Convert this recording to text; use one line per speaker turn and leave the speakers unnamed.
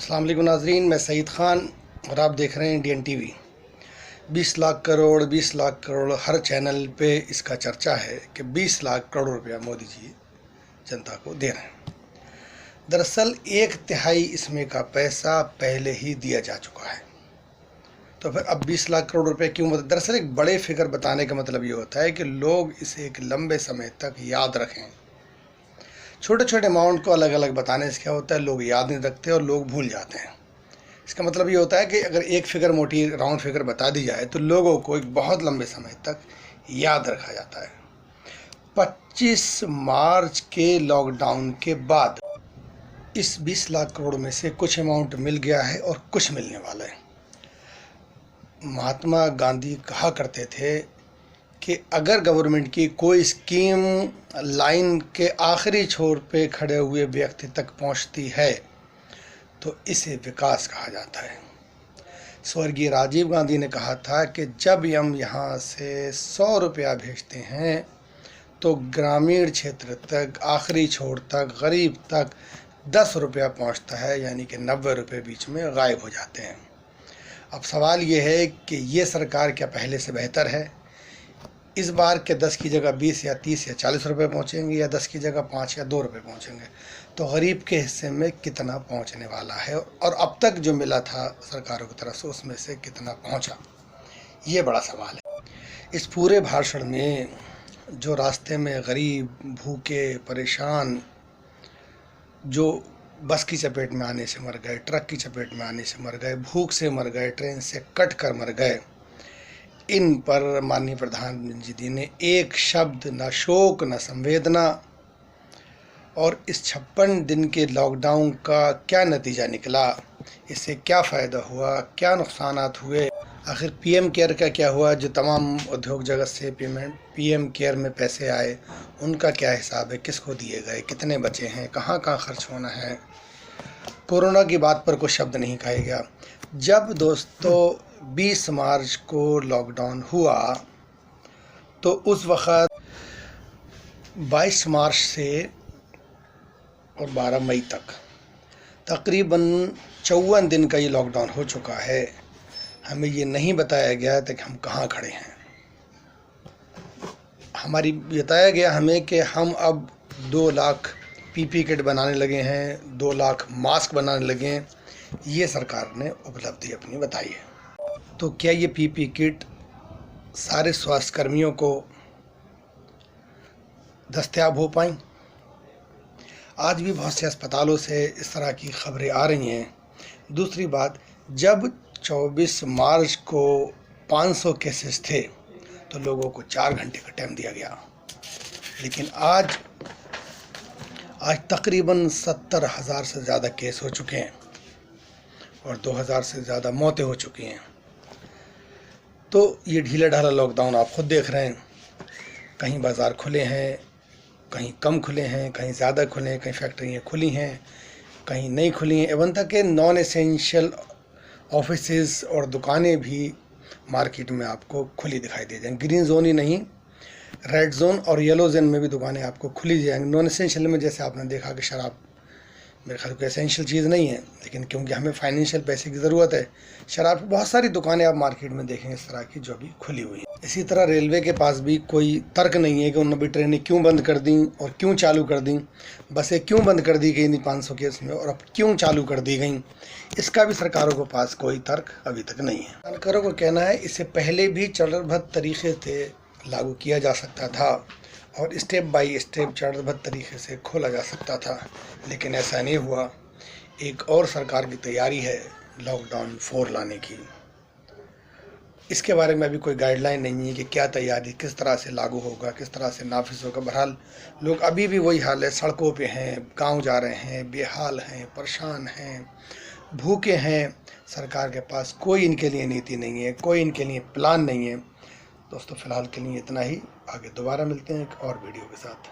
अस्सलाम वालेकुम नाज़रीन, मैं सईद ख़ान और आप देख रहे हैं इंडियन टीवी। 20 लाख करोड़ हर चैनल पे इसका चर्चा है कि 20 लाख करोड़ रुपया मोदी जी जनता को दे रहे हैं। दरअसल 1/3 इसमें का पैसा पहले ही दिया जा चुका है, तो फिर अब 20 लाख करोड़ रुपए क्यों? दरअसल एक बड़े फिगर बताने का मतलब ये होता है कि लोग इसे एक लंबे समय तक याद रखें। छोटे छोटे अमाउंट को अलग अलग बताने से क्या होता है, लोग याद नहीं रखते और लोग भूल जाते हैं। इसका मतलब ये होता है कि अगर एक फिगर, मोटी राउंड फिगर बता दी जाए तो लोगों को एक बहुत लंबे समय तक याद रखा जाता है। 25 मार्च के लॉकडाउन के बाद इस 20 लाख करोड़ में से कुछ अमाउंट मिल गया है और कुछ मिलने वाला है। महात्मा गांधी कहा करते थे कि अगर गवर्नमेंट की कोई स्कीम लाइन के आखिरी छोर पे खड़े हुए व्यक्ति तक पहुंचती है तो इसे विकास कहा जाता है। स्वर्गीय राजीव गांधी ने कहा था कि जब हम यहाँ से 100 रुपया भेजते हैं तो ग्रामीण क्षेत्र तक, आखिरी छोर तक, गरीब तक 10 रुपया पहुँचता है, यानी कि 90 रुपये बीच में गायब हो जाते हैं। अब सवाल ये है कि ये सरकार क्या पहले से बेहतर है? इस बार के 10 की जगह 20 या 30 या 40 रुपये पहुँचेंगे, या 10 की जगह 5 या 2 रुपये पहुँचेंगे, तो गरीब के हिस्से में कितना पहुँचने वाला है और अब तक जो मिला था सरकारों की तरफ से उसमें से कितना पहुँचा, ये बड़ा सवाल है। इस पूरे भाषण में जो रास्ते में गरीब, भूखे, परेशान, जो बस की चपेट में आने से मर गए, ट्रक की चपेट में आने से मर गए, भूख से मर गए, ट्रेन से कट कर मर गए, इन पर माननीय प्रधानमंत्री जी ने एक शब्द, न शोक न संवेदना। और इस 56 दिन के लॉकडाउन का क्या नतीजा निकला, इससे क्या फ़ायदा हुआ, क्या नुकसानात हुए, आखिर पीएम केयर का क्या हुआ? जो तमाम उद्योग जगत से पीएम केयर में पैसे आए उनका क्या हिसाब है, किसको दिए गए, कितने बचे हैं, कहाँ कहाँ खर्च होना है? कोरोना की बात पर कोई शब्द नहीं कहा गया। जब दोस्तों 20 मार्च को लॉकडाउन हुआ तो उस वक़्त 22 मार्च से और 12 मई तक तकरीबन 54 दिन का ये लॉकडाउन हो चुका है। हमें ये नहीं बताया गया था कि हम कहाँ खड़े हैं। बताया गया हमें कि हम अब 2 लाख पीपी किट बनाने लगे हैं, 2 लाख मास्क बनाने लगे हैं। ये सरकार ने उपलब्धि अपनी बताई है। तो क्या ये पीपी किट सारे स्वास्थ्य कर्मियों को दस्तयाब हो पाई? आज भी बहुत से अस्पतालों से इस तरह की खबरें आ रही हैं। दूसरी बात, जब 24 मार्च को 500 केसेस थे तो लोगों को 4 घंटे का टाइम दिया गया, लेकिन आज तकरीबन 70,000 से ज़्यादा केस हो चुके हैं और 2,000 से ज़्यादा मौतें हो चुकी हैं। तो ये ढीला ढाला लॉकडाउन आप खुद देख रहे हैं। कहीं बाज़ार खुले हैं, कहीं कम खुले हैं, कहीं ज़्यादा खुले हैं, कहीं फैक्ट्रियाँ खुली हैं, कहीं नहीं खुली हैं। एवन तक के नॉन एसेंशियल ऑफिसेज़ और दुकानें भी मार्केट में आपको खुली दिखाई दे जाएंगी। ग्रीन जोन ही नहीं, रेड जोन और येलो जोन में भी दुकानें आपको खुली जाएंगी। नॉन एसेंशियल में जैसे आपने देखा कि शराब मेरे ख्याल को एसेंशियल चीज़ नहीं है, लेकिन क्योंकि हमें फाइनेंशियल पैसे की ज़रूरत है, शराब की बहुत सारी दुकानें आप मार्केट में देखेंगे इस तरह की जो भी खुली हुई हैं। इसी तरह रेलवे के पास भी कोई तर्क नहीं है कि उन्होंने भी ट्रेनें क्यों बंद कर दी और क्यों चालू कर दी, बसें क्यों बंद कर दी गई थी 500 केस में और अब क्यों चालू कर दी गई। इसका भी सरकारों के पास कोई तर्क अभी तक नहीं है। सरकारों को कहना है इससे पहले भी चरणबद्ध तरीके से लागू किया जा सकता था और स्टेप बाय स्टेप चरणबद्ध तरीके से खोला जा सकता था, लेकिन ऐसा नहीं हुआ। एक और सरकार की तैयारी है लॉकडाउन 4 लाने की। इसके बारे में अभी कोई गाइडलाइन नहीं है कि क्या तैयारी, किस तरह से लागू होगा, किस तरह से नाफिज होगा। बहरहाल लोग अभी भी वही हाल है, सड़कों पे हैं, गांव जा रहे हैं, बेहाल हैं, परेशान हैं, भूखे हैं। सरकार के पास कोई इनके लिए नीति नहीं है, कोई इनके लिए प्लान नहीं है। दोस्तों फ़िलहाल के लिए इतना ही। आगे दोबारा मिलते हैं एक और वीडियो के साथ।